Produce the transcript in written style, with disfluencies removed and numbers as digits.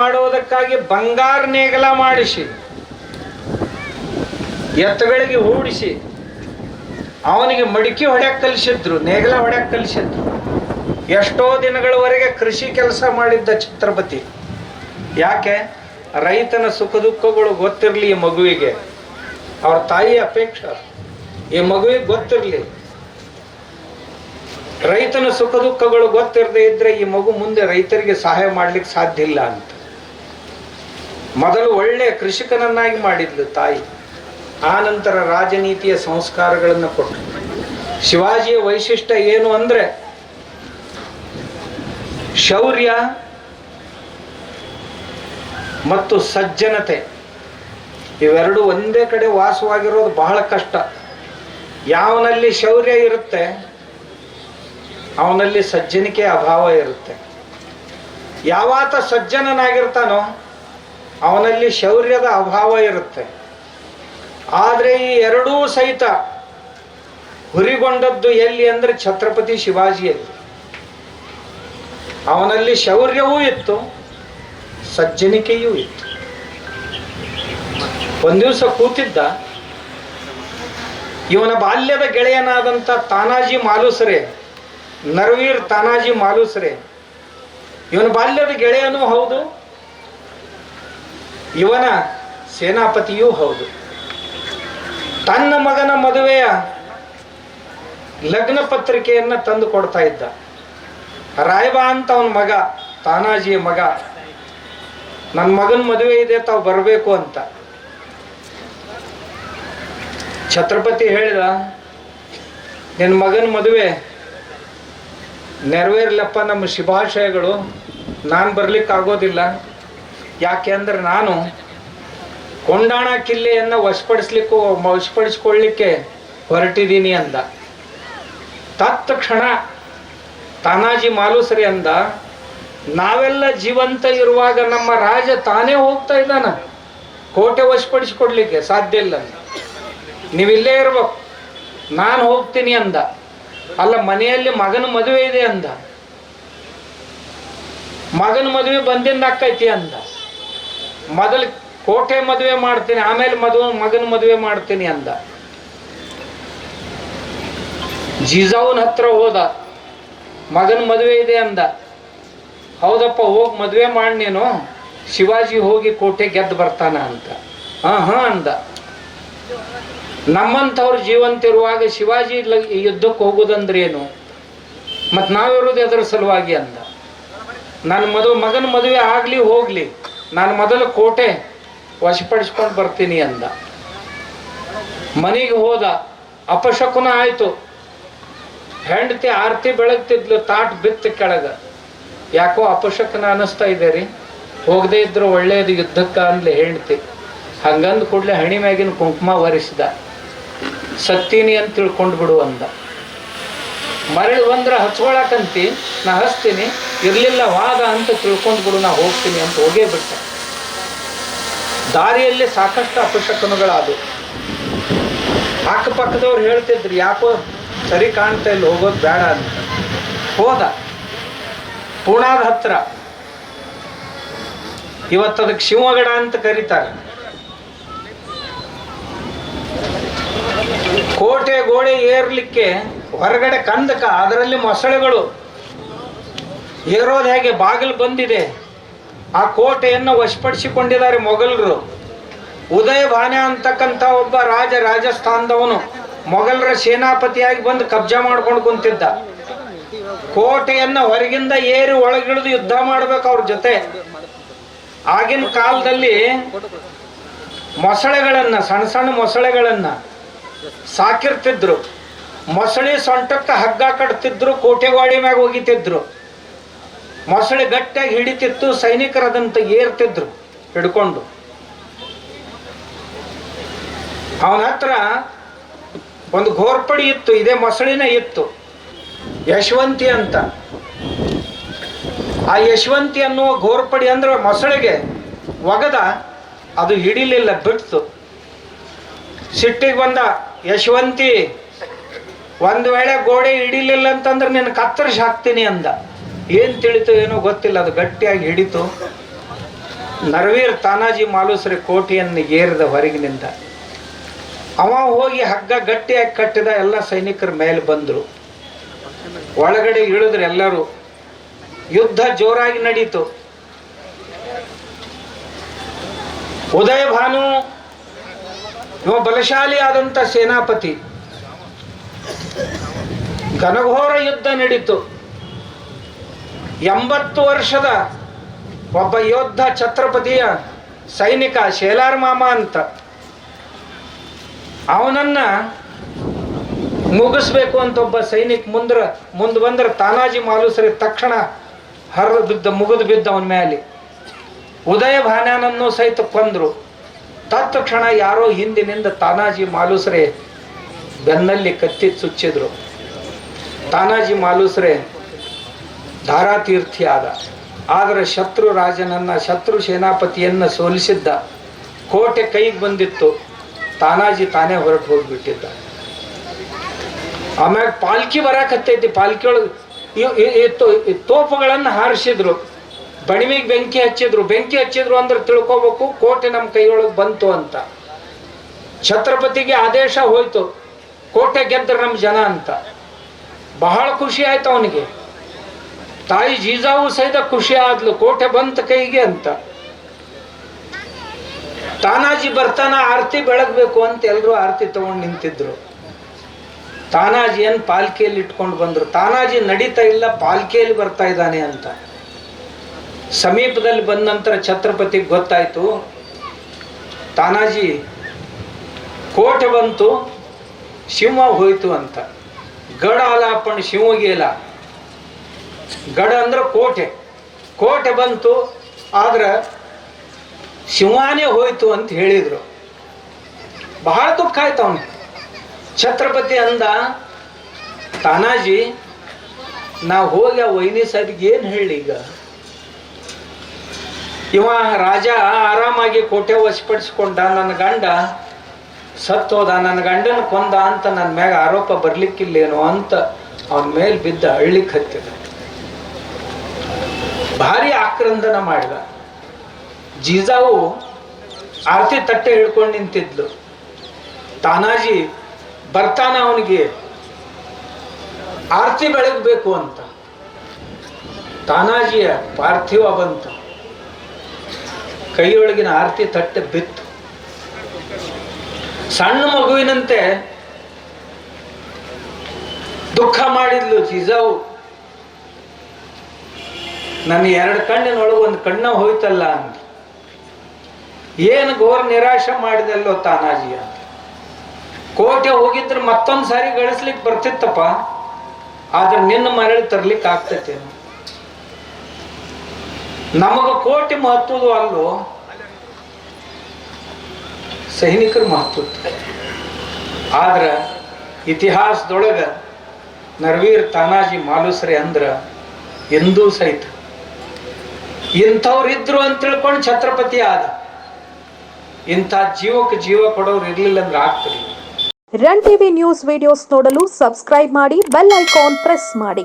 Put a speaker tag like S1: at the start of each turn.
S1: ಮಾಡುವುದಕ್ಕಾಗಿ ಬಂಗಾರ ನೇಗಲ ಮಾಡಿಸಿ ಎತ್ತುಗಳಿಗೆ ಹೂಡಿಸಿ ಅವನಿಗೆ ಮಡಿಕೆ ಹೊಡ್ಯಕ್ಕೆ ಕಲಿಸಿದ್ರು, ನೇಗಲ ಹೊಡ್ಯಕ್ಕೆ ಕಲಿಸಿದ್ರು. ಎಷ್ಟೋ ದಿನಗಳವರೆಗೆ ಕೃಷಿ ಕೆಲಸ ಮಾಡಿದ್ದ ಛತ್ರಪತಿ. ಯಾಕೆ? ರೈತನ ಸುಖ ದುಃಖಗಳು ಗೊತ್ತಿರಲಿ ಈ ಮಗುವಿಗೆ. ಅವ್ರ ತಾಯಿ ಅಪೇಕ್ಷೆ ಈ ಮಗುವಿಗೆ ಗೊತ್ತಿರಲಿ. ರೈತನ ಸುಖ ದುಃಖಗಳು ಗೊತ್ತಿರದೇ ಇದ್ರೆ ಈ ಮಗು ಮುಂದೆ ರೈತರಿಗೆ ಸಹಾಯ ಮಾಡ್ಲಿಕ್ಕೆ ಸಾಧ್ಯ ಇಲ್ಲ ಅಂತ ಮೊದಲು ಒಳ್ಳೆ ಕೃಷಿಕನನ್ನಾಗಿ ಮಾಡಿದ್ಲು ತಾಯಿ. ಆ ನಂತರ ರಾಜನೀತಿಯ ಸಂಸ್ಕಾರಗಳನ್ನು ಕೊಟ್ಟರು. ಶಿವಾಜಿಯ ವೈಶಿಷ್ಟ್ಯ ಏನು ಅಂದ್ರೆ ಶೌರ್ಯ ಮತ್ತು ಸಜ್ಜನತೆ ಇವೆರಡು ಒಂದೇ ಕಡೆ ವಾಸವಾಗಿರೋದು ಬಹಳ ಕಷ್ಟ. ಯಾವನಲ್ಲಿ ಶೌರ್ಯ ಇರುತ್ತೆ ಅವನಲ್ಲಿ ಸಜ್ಜನಿಕೆ ಅಭಾವ ಇರುತ್ತೆ. ಯಾವಾತ ಸಜ್ಜನನಾಗಿರ್ತಾನೋ ಅವನಲ್ಲಿ ಶೌರ್ಯದ ಅಭಾವ ಇರುತ್ತೆ. ಆದರೆ ಈ ಎರಡೂ ಸಹಿತ ಹುರಿಗೊಂಡದ್ದು ಎಲ್ಲಿ ಅಂದ್ರೆ ಛತ್ರಪತಿ ಶಿವಾಜಿಯಲ್ಲಿ. ಅವನಲ್ಲಿ ಶೌರ್ಯವೂ ಇತ್ತು, ಸಜ್ಜನಿಕೆಯೂ ಇತ್ತು. ಒಂದು ದಿವಸ ಕೂತಿದ್ದ ಇವನ ಬಾಲ್ಯದ ಗೆಳೆಯನಾದಂಥ ತಾನಾಜಿ ಮಾಲುಸರೆ, ನರವೀರ್ ತಾನಾಜಿ ಮಾಲುಸರೆ. ಇವನ ಬಾಲ್ಯದ ಗೆಳೆಯನೂ ಹೌದು, ಇವನ ಸೇನಾಪತಿಯೂ ಹೌದು. ತನ್ನ ಮಗನ ಮದುವೆಯ ಲಗ್ನ ಪತ್ರಿಕೆಯನ್ನು ತಂದು ಕೊಡ್ತಾ ಇದ್ದ. ರಾಯಬಾ ಅಂತ ಅವನ ಮಗ, ತಾನಾಜಿಯ ಮಗ, ನನ್ನ ಮಗನ ಮದುವೆ ಇದೆ, ತಾವು ಬರಬೇಕು ಅಂತ. ಛತ್ರಪತಿ ಹೇಳಿದ, ನಿನ್ನ ಮಗನ ಮದುವೆ ನೆರವೇರ್ಲಪ್ಪ, ನಮ್ಮ ಶುಭಾಶಯಗಳು, ನಾನು ಬರ್ಲಿಕ್ಕೆ ಆಗೋದಿಲ್ಲ. ಯಾಕೆ ಅಂದ್ರೆ ನಾನು ಕೊಂಡಾಣ ಕಿಲ್ಲೆಯನ್ನು ವಶಪಡಿಸ್ಕೊಳ್ಳಿಕ್ಕೆ ಹೊರಟಿದ್ದೀನಿ ಅಂದ. ತತ್ಕ್ಷಣ ತಾನಾಜಿ ಮಾಲುಸರಿ ಅಂದ, ನಾವೆಲ್ಲ ಜೀವಂತ ಇರುವಾಗ ನಮ್ಮ ರಾಜ ತಾನೇ ಹೋಗ್ತಾ ಇದ್ದಾನ, ಕೋಟೆ ವಶಪಡಿಸಿಕೊಡ್ಲಿಕ್ಕೆ ಸಾಧ್ಯ ಇಲ್ಲ. ನೀವಿಲ್ಲೇ ಇರ್ಬೇಕು, ನಾನು ಹೋಗ್ತೀನಿ ಅಂದ. ಅಲ್ಲ, ಮನೆಯಲ್ಲಿ ಮಗನ ಮದುವೆ ಇದೆ ಅಂದ. ಮಗನ ಮದುವೆ ಬಂದಿಂದ ಆಕೈತಿ ಅಂದ. ಮೊದಲು ಕೋಟೆ ಮದುವೆ ಮಾಡ್ತೀನಿ, ಆಮೇಲೆ ಮಗನ ಮದುವೆ ಮಾಡ್ತೀನಿ ಅಂದ. ಜೀಜಾವನ ಹತ್ರ ಹೋದ, ಮಗನ ಮದುವೆ ಇದೆ ಅಂದ. ಹೌದಪ್ಪ, ಹೋಗಿ ಮದುವೆ ಮಾಡಿ ನೀನು, ಶಿವಾಜಿ ಹೋಗಿ ಕೋಟೆ ಗೆದ್ದು ಬರ್ತಾನ ಅಂತ. ಹಾ ಅಂದ. ನಮ್ಮಂಥವ್ರು ಜೀವಂತಿರುವಾಗ ಶಿವಾಜಿ ಯುದ್ಧಕ್ಕೆ ಹೋಗೋದಂದ್ರೆ ಏನು, ಮತ್ತು ನಾವಿರೋದು ಎದರ ಸಲುವಾಗಿ ಅಂದ. ನನ್ನ ಮಗನ ಮದುವೆ ಆಗಲಿ ಹೋಗಲಿ, ನಾನು ಮೊದಲು ಕೋಟೆ ವಶಪಡಿಸ್ಕೊಂಡು ಬರ್ತೀನಿ ಅಂದ. ಮನೆಗೆ ಹೋದ, ಅಪಶಕುನ ಆಯಿತು. ಹೆಂಡತಿ ಆರತಿ ಬೆಳಗ್ತಿದ್ಲು, ತಾಟ್ ಬಿತ್ತು ಕೆಳಗ. ಯಾಕೋ ಅಪಶಕನ ಅನ್ನಿಸ್ತಾ ಇದೆ ರೀ, ಹೋಗದೇ ಇದ್ರು ಒಳ್ಳೆಯದು ಯುದ್ಧಕ್ಕೆ ಅಂದ್ಲೆ ಹೆಂಡತಿ. ಹಂಗಂದ ಕೂಡಲೇ ಹಣಿ ಮ್ಯಾಗಿನ ಕುಂಕುಮ ಒರೆಸಿದ. ಸತ್ತೀನಿ ಅಂತ ತಿಳ್ಕೊಂಡು ಬಿಡು ಅಂದ. ಮರಳಿ ಬಂದ್ರೆ ಹಚ್ಕೊಳಕಂತಿ, ನಾ ಹಚ್ತೀನಿ, ಇರಲಿಲ್ಲ ವಾದ ಅಂತ ತಿಳ್ಕೊಂಡು ಬಿಡು, ನಾ ಹೋಗ್ತೀನಿ ಅಂತ ಹೋಗೇ ಬಿಟ್ಟ. ದಾರಿಯಲ್ಲಿ ಸಾಕಷ್ಟು ಅಪಶಕನಗಳಾದವು. ಅಕ್ಕಪಕ್ಕದವ್ರು ಹೇಳ್ತಿದ್ರು, ಯಾಕೋ ಸರಿ ಕಾಣ್ತಾ ಇಲ್ಲ, ಹೋಗೋದು ಬೇಡ ಅಂತ. ಹೋದ ಪೂನಾದ ಹತ್ರ, ಇವತ್ತದಕ್ಕೆ ಶಿವಗಡ ಅಂತ ಕರೀತಾರೆ. ಕೋಟೆ ಗೋಡೆ ಏರ್ಲಿಕ್ಕೆ ಹೊರಗಡೆ ಕಂದಕ, ಅದರಲ್ಲಿ ಮೊಸಳೆಗಳು ಏರೋದು ಹೇಗೆ ಬಾಗಿಲು ಬಂದಿದೆ. ಆ ಕೋಟೆಯನ್ನು ವಶಪಡಿಸಿಕೊಂಡಿದ್ದಾರೆ ಮೊಘಲರು. ಉದಯ ಭಾನೆ ಅಂತಕ್ಕಂಥ ಒಬ್ಬ ರಾಜಸ್ಥಾನದವನು ಮೊಘಲರ ಸೇನಾಪತಿಯಾಗಿ ಬಂದು ಕಬ್ಜಾ ಮಾಡ್ಕೊಂಡು ಕುಂತಿದ್ದ. ಕೋಟೆಯನ್ನು ಹೊರಗಿಂದ ಏರಿ ಒಳಗಿಳಿದು ಯುದ್ಧ ಮಾಡ್ಬೇಕು ಅವ್ರ ಜೊತೆ. ಆಗಿನ ಕಾಲದಲ್ಲಿ ಮೊಸಳೆಗಳನ್ನ, ಸಣ್ಣ ಸಣ್ಣ ಮೊಸಳೆಗಳನ್ನ ಸಾಕಿರ್ತಿದ್ರು. ಮೊಸಳೆ ಸೊಂಟಕ್ಕೆ ಹಗ್ಗ ಕಟ್ತಿದ್ರು, ಕೋಟೆಗೋಡಿ ಮ್ಯಾಗ ಹೋಗಿತಿದ್ರು. ಮೊಸಳೆ ಗಟ್ಟಿಯಾಗಿ ಹಿಡಿತಿತ್ತು, ಸೈನಿಕರು ಅದಂತ ಏರ್ತಿದ್ರು ಹಿಡ್ಕೊಂಡು. ಅವನ ಹತ್ರ ಒಂದು ಘೋರ್ಪಡಿ ಇತ್ತು, ಇದೇ ಮೊಸಳಿನೇ ಇತ್ತು, ಯಶವಂತಿ ಅಂತ. ಆ ಯಶವಂತಿ ಅನ್ನುವ ಘೋರ್ಪಡಿ ಅಂದ್ರೆ ಮೊಸಳೆಗೆ ಒಗದ, ಅದು ಹಿಡಿಲಿಲ್ಲ, ಬಿಡ್ತು. ಸಿಟ್ಟಿಗೆ ಬಂದ, ಯಶವಂತಿ, ಒಂದು ವೇಳೆ ಗೋಡೆ ಹಿಡಿಲಿಲ್ಲ ಅಂತಂದ್ರೆ ನಿನ್ನ ಕತ್ತರಿಸಿ ಹಾಕ್ತೀನಿ ಅಂದ. ಏನು ತಿಳಿತು ಏನೋ ಗೊತ್ತಿಲ್ಲ, ಅದು ಗಟ್ಟಿಯಾಗಿ ಹಿಡಿತು. ನರವೀರ್ ತಾನಾಜಿ ಮಾಲುಸರೆ ಕೋಟೆಯನ್ನು ಏರಿದ ಹೊರಗಿನಿಂದ. ಅವ ಹೋಗಿ ಹಗ್ಗ ಗಟ್ಟಿಯಾಗಿ ಕಟ್ಟಿದ. ಎಲ್ಲ ಸೈನಿಕರ ಮೇಲೆ ಬಂದರು. ಒಳಗಡೆ ಇಳಿದ್ರು ಎಲ್ಲರೂ. ಯುದ್ಧ ಜೋರಾಗಿ ನಡೀತು. ಉದಯ ಭಾನು ಇವ ಬಲಶಾಲಿ ಆದಂಥ ಸೇನಾಪತಿ. ಘನಘೋರ ಯುದ್ಧ ನಡೀತು. 80 ವರ್ಷದ ಒಬ್ಬ ಯೋಧ, ಛತ್ರಪತಿಯ ಸೈನಿಕ ಶೇಲಾರ್ ಮಾಮ ಅಂತ, ಅವನನ್ನ ಮುಗಿಸ್ಬೇಕು ಅಂತ ಒಬ್ಬ ಸೈನಿಕ ಮುಂದೆ ಬಂದ್ರೆ ತಾನಾಜಿ ಮಾಲುಸರೆ ತಕ್ಷಣ ಮುಗಿದು ಬಿದ್ದ ಅವನ ಮೇಲೆ. ಉದಯ ಭಾನ್ಯಾನನ್ನು ಸಹಿತ ಕೊಂದ್ರು. ತತ್ಕ್ಷಣ ಯಾರೋ ಹಿಂದಿನಿಂದ ತಾನಾಜಿ ಮಾಲುಸರೆ ಬೆನ್ನಲ್ಲಿ ಕತ್ತಿ ಚುಚ್ಚಿದ್ರು. ತಾನಾಜಿ ಮಾಲುಸರೆ ಧಾರಾತೀರ್ಥಿ ಆದ. ಆದರೆ ಶತ್ರು ರಾಜನನ್ನ, ಶತ್ರು ಸೇನಾಪತಿಯನ್ನ ಸೋಲಿಸಿದ್ದ. ಕೋಟೆ ಕೈಗೆ ಬಂದಿತ್ತು. ತಾನಾಜಿ ತಾನೇ ಹೊರಟು ಹೋಗಿಬಿಟ್ಟಿದ್ದ. ಆಮ್ಯಾಗ ಪಾಲ್ಕಿ ಬರಾಕತ್ತೈತಿ. ಪಾಲ್ಕಿ ಒಳಗೆ ತೋಪುಗಳನ್ನು ಹಾರಿಸಿದ್ರು. ಬಣಿಮಿಗೆ ಬೆಂಕಿ ಹಚ್ಚಿದ್ರು ಅಂದ್ರೆ ತಿಳ್ಕೋಬೇಕು ಕೋಟೆ ನಮ್ಮ ಕೈಯೊಳಗೆ ಬಂತು ಅಂತ. ಛತ್ರಪತಿಗೆ ಆದೇಶ ಹೋಯ್ತು, ಕೋಟೆ ಗೆದ್ದರು ನಮ್ಮ ಜನ ಅಂತ. ಬಹಳ ಖುಷಿ ಆಯ್ತು ಅವನಿಗೆ. ತಾಯಿ ಜೀಜಾವು ಸಹಿತ ಖುಷಿ ಆದ್ಲು, ಕೋಟೆ ಬಂತ ಕೈಗೆ ಅಂತ. ತಾನಾಜಿ ಬರ್ತಾನ, ಆರತಿ ಬೆಳಗ್ಬೇಕು ಅಂತ ಎಲ್ಲರೂ ಆರತಿ ತಗೊಂಡು ನಿಂತಿದ್ರು. ತಾನಾಜಿಯನ್ನು ಪಾಲ್ಕಿಯಲ್ಲಿ ಇಟ್ಕೊಂಡು ಬಂದ್ರು. ತಾನಾಜಿ ನಡೀತಾ ಇಲ್ಲ, ಪಾಲ್ಕಿಯಲ್ಲಿ ಬರ್ತಾ ಇದ್ದಾನೆ ಅಂತ. ಸಮೀಪದಲ್ಲಿ ಬಂದ ನಂತರ ಛತ್ರಪತಿಗೆ ಗೊತ್ತಾಯ್ತು, ತಾನಾಜಿ ಕೋಟೆ ಬಂತು, ಶಿವ ಹೋಯ್ತು ಅಂತ. ಗಡ ಆಲಾಪಣ ಶಿವಗೇಲ. ಗಡ ಅಂದ್ರೆ ಕೋಟೆ ಬಂತು, ಆದ್ರೆ ಶಿವಾನೇ ಹೋಯ್ತು ಅಂತ ಹೇಳಿದ್ರು. ಬಹಳ ದುಃಖ ಆಯ್ತು ಅವನಿಗೆ. ಛತ್ರಪತಿ ಅಂದ, ತಾನಾಜಿ ನಾವು ಹೋಗಿ ಆ ವೈನಿ ಸಾಹಿಬ್ಗೆ ಏನು ಹೇಳಿ ಈಗ? ಇವ ರಾಜ ಆರಾಮಾಗಿ ಕೋಟೆ ವಶಪಡಿಸ್ಕೊಂಡ, ನನ್ನ ಗಂಡ ಸತ್ತೋದ, ನನ್ನ ಗಂಡನ ಕೊಂದ ಅಂತ ನನ್ನ ಮ್ಯಾಗ ಆರೋಪ ಬರ್ಲಿಕ್ಕಿಲ್ಲೇನೋ ಅಂತ ಅವನ ಮೇಲೆ ಬಿದ್ದ ಅಳ್ಳಿಕ್ ಹತ್ತಿದ. ಭಾರಿ ಆಕ್ರಂದನ ಮಾಡಿದ. ಜೀಜಾವು ಆರತಿ ತಟ್ಟೆ ಹಿಡ್ಕೊಂಡು ನಿಂತಿದ್ಲು. ತಾನಾಜಿ ಬರ್ತಾನ, ಅವನಿಗೆ ಆರತಿ ಬೆಳಗಬೇಕು ಅಂತ. ತಾನಾಜಿಯ ಪಾರ್ಥಿವ ಬಂತು. ಕೈಯೊಳಗಿನ ಆರತಿ ತಟ್ಟೆ ಬಿತ್ತು. ಸಣ್ಣ ಮಗುವಿನಂತೆ ದುಃಖ ಮಾಡಿದ್ಲು ಜೀಜಾವು. ನನ್ನ 2 ಕಣ್ಣಿನೊಳಗೆ ಒಂದು ಕಣ್ಣ ಹೋಯ್ತಲ್ಲ ಅಂತ. ಏನು ಘೋರ ನಿರಾಶೆ ಮಾಡಿದಲ್ಲೋ ತಾನಾಜಿ ಅಂತ. ಕೋಟೆ ಹೋಗಿದ್ರೆ ಮತ್ತೊಂದು ಸಾರಿ ಗಳಿಸ್ಲಿಕ್ಕೆ ಬರ್ತಿತ್ತಪ್ಪ, ಆದ್ರೆ ನಿನ್ನ ಮರಳಿ ತರ್ಲಿಕ್ಕೆ ಆಗ್ತೈತೇನು? ನಮಗ ಕೋಟೆ ಮಹತ್ವದ ಅಲ್ಲೋ, ಸೈನಿಕರ ಮಹತ್ವ. ಆದ್ರೆ ಇತಿಹಾಸದೊಳಗ ನರವೀರ್ ತಾನಾಜಿ ಮಾಲುಸರೆ ಅಂದ್ರ ಎಂದೂ ಸಹಿತ ಇಂಥವ್ರಿದ್ರು ಅಂತ ತಿಳ್ಕೊಂಡು ಛತ್ರಪತಿ ಆದ. ಇಂಥ ಜೀವಕ್ಕೆ ಜೀವ ಕೊಡೋರು ಇರ್ಲಿಲ್ಲ ಅಂದ್ರೆ ಆಗ್ತದೆ.
S2: ರನ್ ಟಿವಿ ನ್ಯೂಸ್ ವಿಡಿಯೋಸ್ ನೋಡಲು ಸಬ್ಸ್ಕ್ರೈಬ್ ಮಾಡಿ, ಬೆಲ್ ಐಕಾನ್ ಪ್ರೆಸ್ ಮಾಡಿ.